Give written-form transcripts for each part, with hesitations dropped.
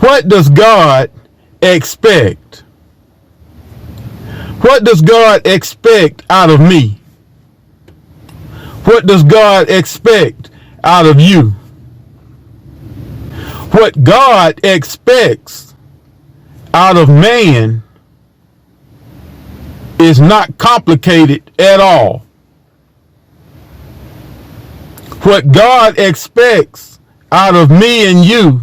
What does God expect? What does God expect out of me? What does God expect out of you? What God expects out of man is not complicated at all. What God expects out of me and you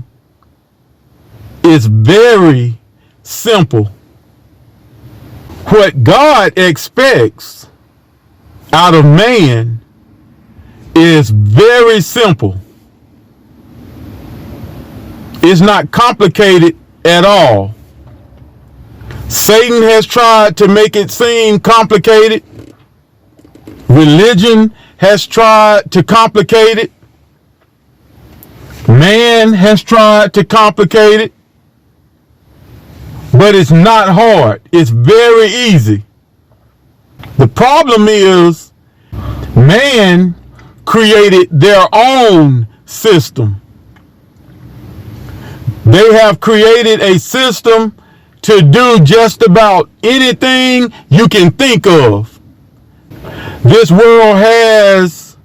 is very simple. What God expects out of man is very simple. It's not complicated at all. Satan has tried to make it seem complicated. Religion has tried to complicate it. Man has tried to complicate it. But it's not hard. It's very easy. The problem is man created their own system. They have created a system to do just about anything you can think of. This world has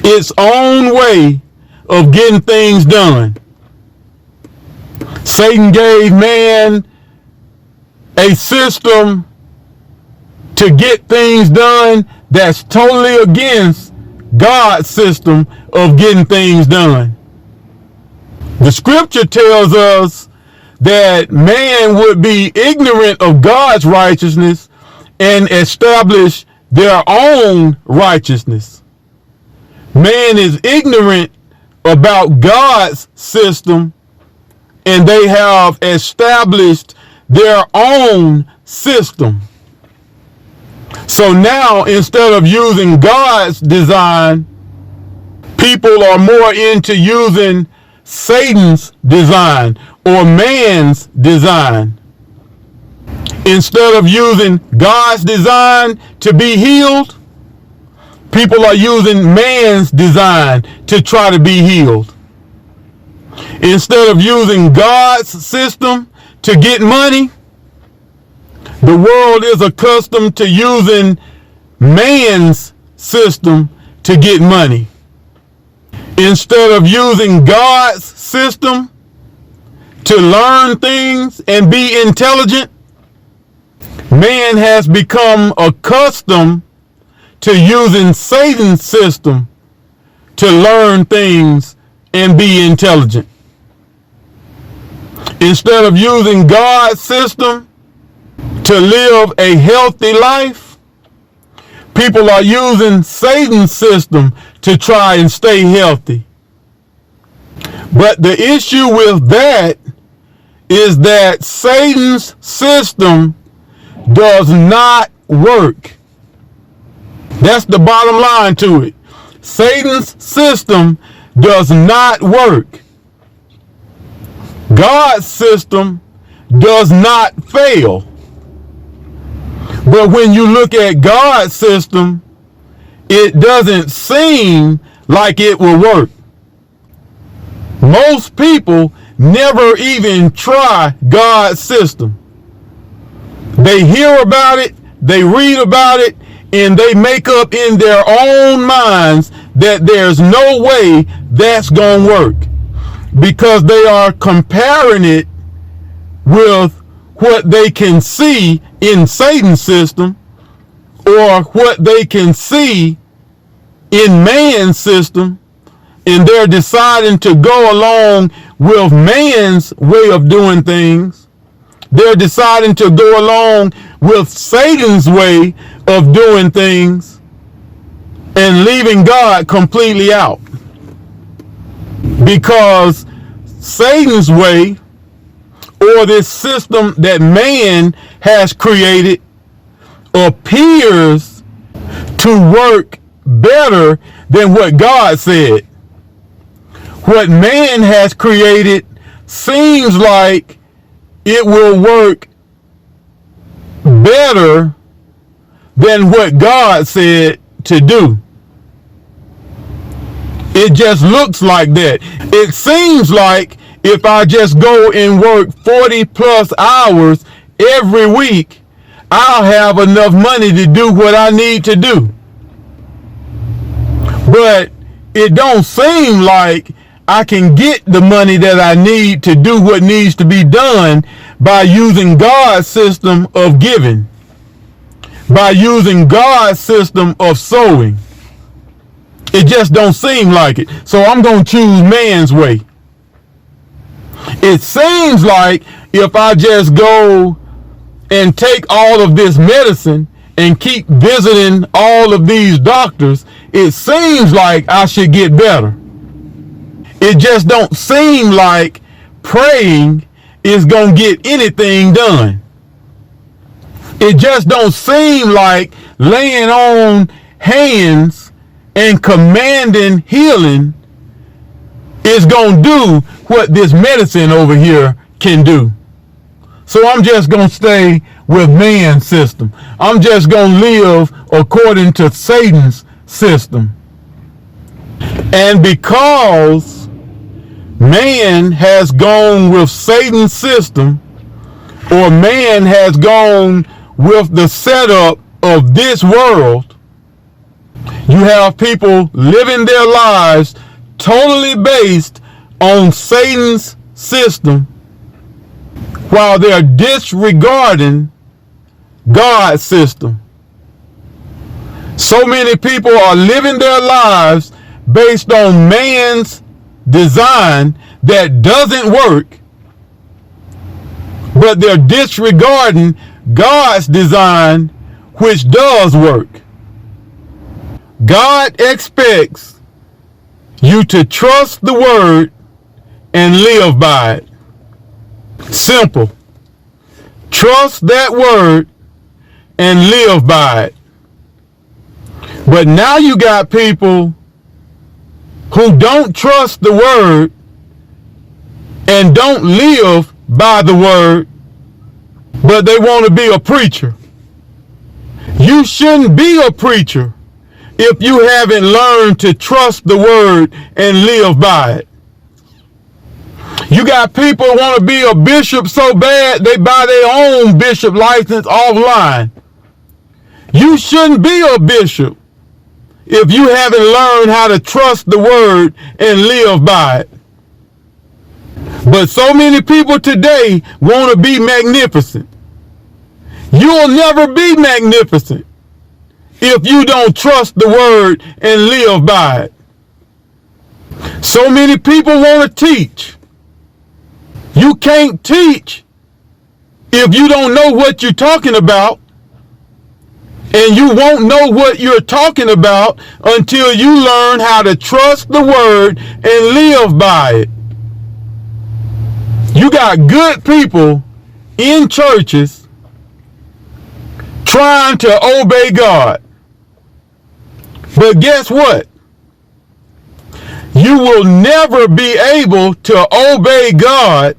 its own way of getting things done. Satan gave man a system to get things done that's totally against God's system of getting things done. The scripture tells us that man would be ignorant of God's righteousness and establish their own righteousness. Man is ignorant about God's system, and they have established their own system. So now, instead of using God's design, people are more into using Satan's design or man's design. Instead of using God's design to be healed, people are using man's design to try to be healed. Instead of using God's system to get money, the world is accustomed to using man's system to get money. Instead of using God's system to learn things and be intelligent, man has become accustomed to using Satan's system to learn things and be intelligent. Instead of using God's system to live a healthy life, people are using Satan's system to try and stay healthy. But the issue with that is that Satan's system does not work. That's the bottom line to it. Satan's system does not work. God's system does not fail. But when you look at God's system, it doesn't seem like it will work. Most people never even try God's system. They hear about it, they read about it, and they make up in their own minds that there's no way that's going to work, because they are comparing it with what they can see in Satan's system or what they can see in man's system, and they're deciding to go along with man's way of doing things. They're deciding to go along with Satan's way of doing things and leaving God completely out, because Satan's way, or this system that man has created, appears to work better than what God said. What man has created seems like it will work better than what God said to do. It just looks like that. It seems like if I just go and work 40 plus hours every week, I'll have enough money to do what I need to do. But it don't seem like I can get the money that I need to do what needs to be done by using God's system of giving, by using God's system of sowing. It just don't seem like it. So I'm going to choose man's way. It seems like if I just go and take all of this medicine and keep visiting all of these doctors, it seems like I should get better. It just don't seem like praying is going to get anything done. It just don't seem like laying on hands and commanding healing is going to do what this medicine over here can do. So I'm just going to stay with man's system. I'm just going to live according to Satan's system. And because man has gone with Satan's system, or man has gone with the setup of this world, you have people living their lives totally based on Satan's system while they're disregarding God's system. So many people are living their lives based on man's design that doesn't work, but they're disregarding God's design, which does work. God expects you to trust the word and live by it. Simple. Trust that word and live by it. But now you got people who don't trust the word and don't live by the word, but they want to be a preacher. You shouldn't be a preacher if you haven't learned to trust the word and live by it. You got people who want to be a bishop so bad they buy their own bishop license offline. You shouldn't be a bishop if you haven't learned how to trust the word and live by it. But so many people today want to be magnificent. You'll never be magnificent if you don't trust the word and live by it. So many people want to teach. You can't teach if you don't know what you're talking about, and you won't know what you're talking about until you learn how to trust the word and live by it. You got good people in churches trying to obey God. But guess what? You will never be able to obey God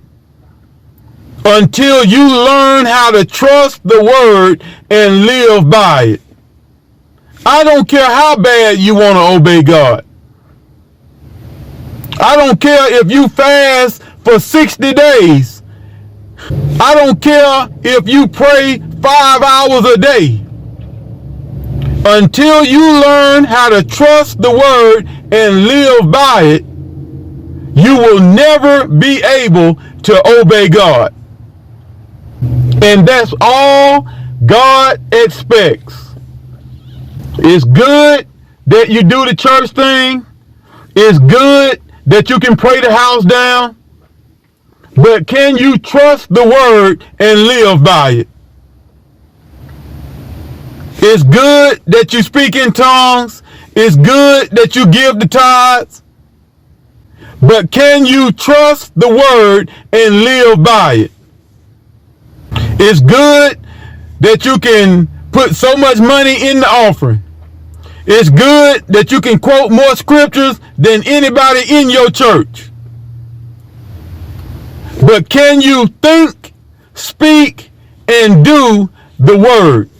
until you learn how to trust the word and live by it. I don't care how bad you want to obey God. I don't care if you fast for 60 days. I don't care if you pray 5 hours a day. Until you learn how to trust the word and live by it, you will never be able to obey God. And that's all God expects. It's good that you do the church thing. It's good that you can pray the house down. But can you trust the word and live by it? It's good that you speak in tongues. It's good that you give the tithes. But can you trust the word and live by it? It's good that you can put so much money in the offering. It's good that you can quote more scriptures than anybody in your church. But can you think, speak, and do the word?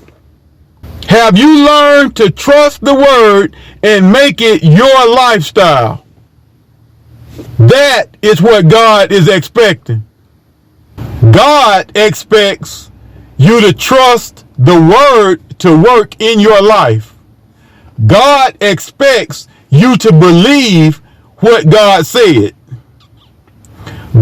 Have you learned to trust the word and make it your lifestyle? That is what God is expecting. God expects you to trust the word to work in your life. God expects you to believe what God said.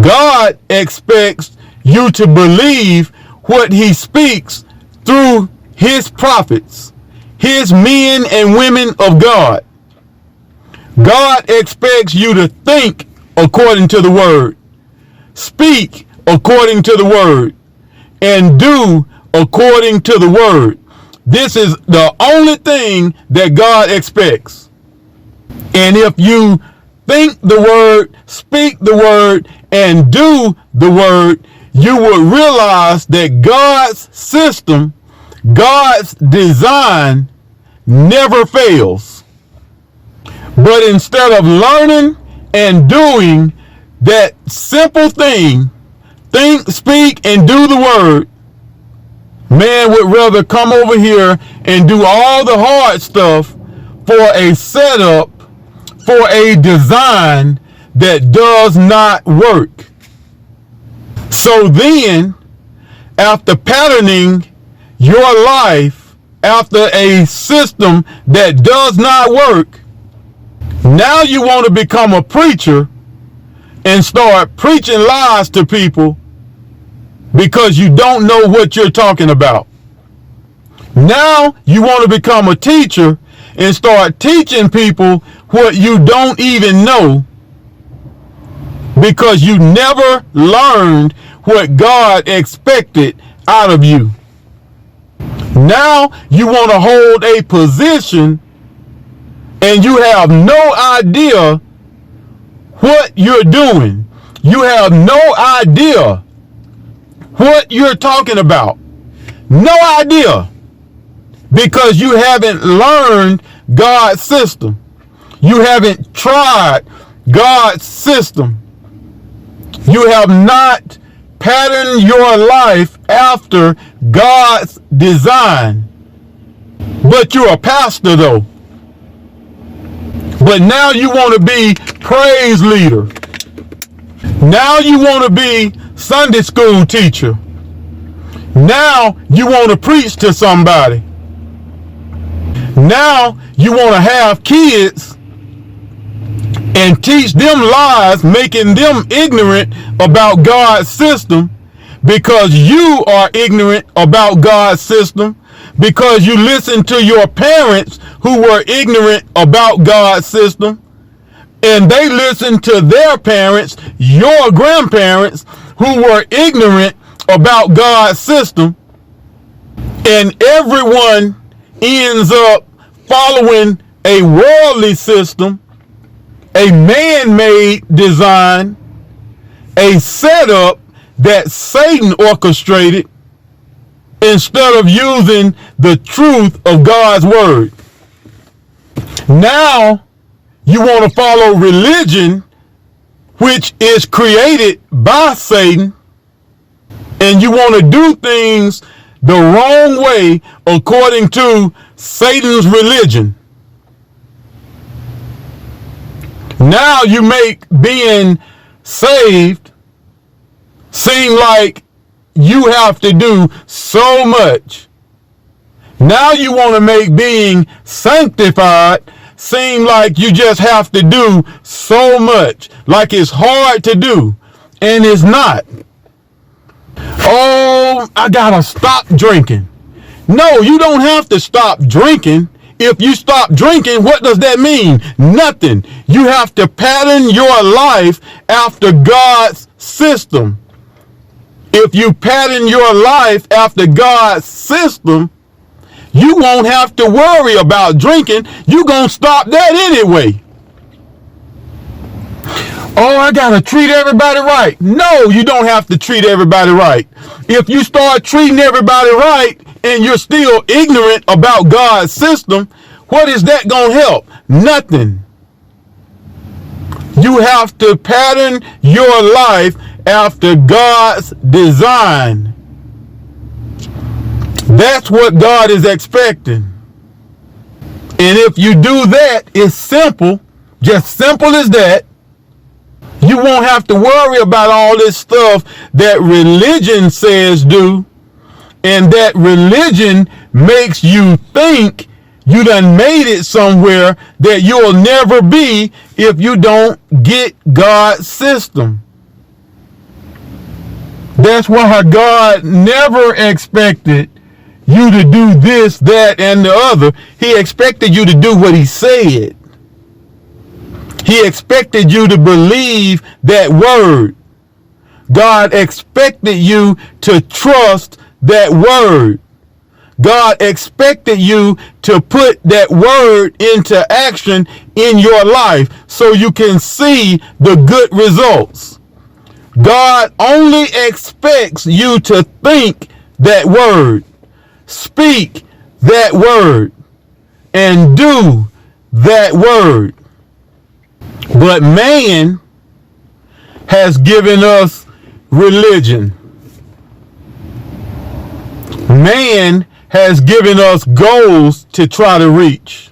God expects you to believe what he speaks through his prophets, his men and women of God. God expects you to think according to the word, speak according to the word, and do according to the word. This is the only thing that God expects. And if you think the word, speak the word, and do the word, you will realize that God's system, God's design never fails. But instead of learning and doing that simple thing, think, speak, and do the word, man would rather come over here and do all the hard stuff for a setup, for a design that does not work. So then, after patterning your life after a system that does not work, now you want to become a preacher and start preaching lies to people because you don't know what you're talking about. Now you want to become a teacher and start teaching people what you don't even know because you never learned what God expected out of you. Now you want to hold a position and you have no idea what you're doing. You have no idea what you're talking about. No idea. Because you haven't learned God's system. You haven't tried God's system. You have not patterned your life after God's design. But you're a pastor though. But now you want to be praise leader. Now you want to be Sunday school teacher. Now you want to preach to somebody. Now you want to have kids and teach them lies, making them ignorant about God's system because you are ignorant about God's system, because you listen to your parents who were ignorant about God's system, and they listened to their parents, your grandparents, who were ignorant about God's system, and everyone ends up following a worldly system, a man-made design, a setup that Satan orchestrated instead of using the truth of God's word. Now you want to follow religion, which is created by Satan, and you want to do things the wrong way according to Satan's religion. Now you make being saved seem like you have to do so much. Now you want to make being sanctified seem like you just have to do so much, like it's hard to do, and it's not. Oh, I gotta stop drinking. No, you don't have to stop drinking. If you stop drinking, what does that mean? Nothing. You have to pattern your life after God's system. If you pattern your life after God's system, you won't have to worry about drinking. You're going to stop that anyway. Oh, I got to treat everybody right. No, you don't have to treat everybody right. If you start treating everybody right and you're still ignorant about God's system, what is that going to help? Nothing. You have to pattern your life after God's design. That's what God is expecting. And if you do that, it's simple, just simple as that. You won't have to worry about all this stuff that religion says do, and that religion makes you think you done made it somewhere that you'll never be if you don't get God's system. That's why God never expected you to do this, that, and the other. He expected you to do what he said. He expected you to believe that word. God expected you to trust that word. God expected you to put that word into action in your life so you can see the good results. God only expects you to think that word, speak that word, and do that word. But man has given us religion. Man has given us goals to try to reach.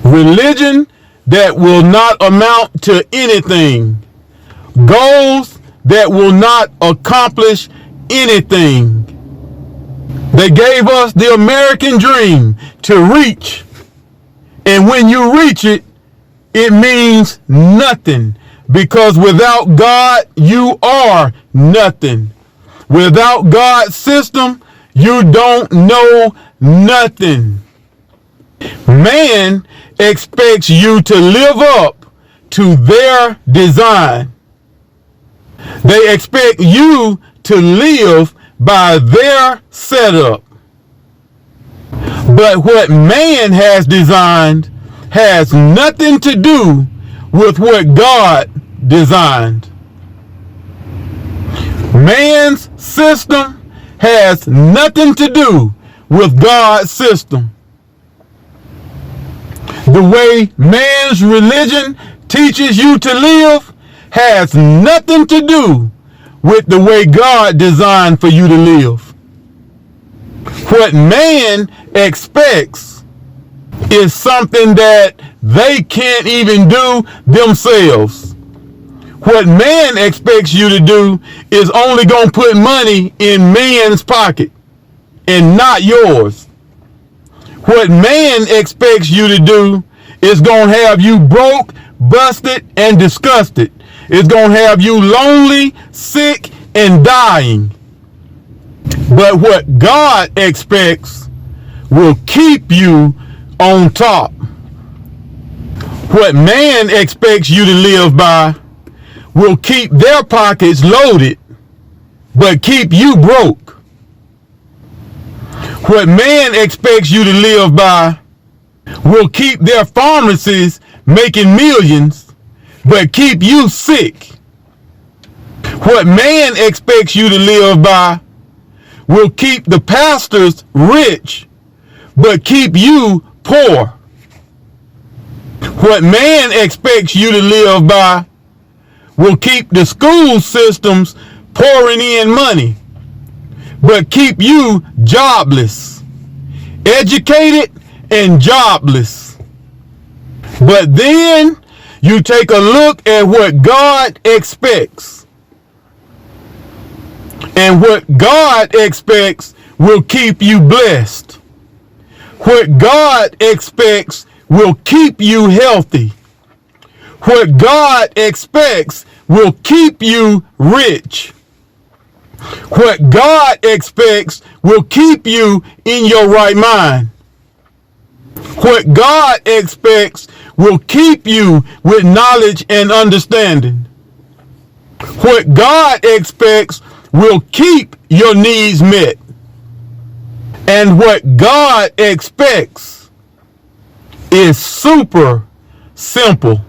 Religion that will not amount to anything. Goals that will not accomplish anything. They gave us the American dream to reach. And when you reach it, it means nothing. Because without God, you are nothing. Without God's system, you don't know nothing. Man expects you to live up to their design. They expect you to live by their setup. But what man has designed has nothing to do with what God designed. Man's system has nothing to do with God's system. The way man's religion teaches you to live has nothing to do with the way God designed for you to live. What man expects is something that they can't even do themselves. What man expects you to do is only going to put money in man's pocket and not yours. What man expects you to do is going to have you broke, busted, and disgusted. It's going to have you lonely, sick, and dying. But what God expects will keep you on top. What man expects you to live by will keep their pockets loaded, but keep you broke. What man expects you to live by will keep their pharmacies making millions, but keep you sick. What man expects you to live by will keep the pastors rich, but keep you poor. What man expects you to live by will keep the school systems pouring in money, but keep you jobless, educated and jobless. But then you take a look at what God expects. And what God expects will keep you blessed. What God expects will keep you healthy. What God expects will keep you rich. What God expects will keep you in your right mind. What God expects will keep you with knowledge and understanding. What God expects will keep your needs met. And what God expects is super simple.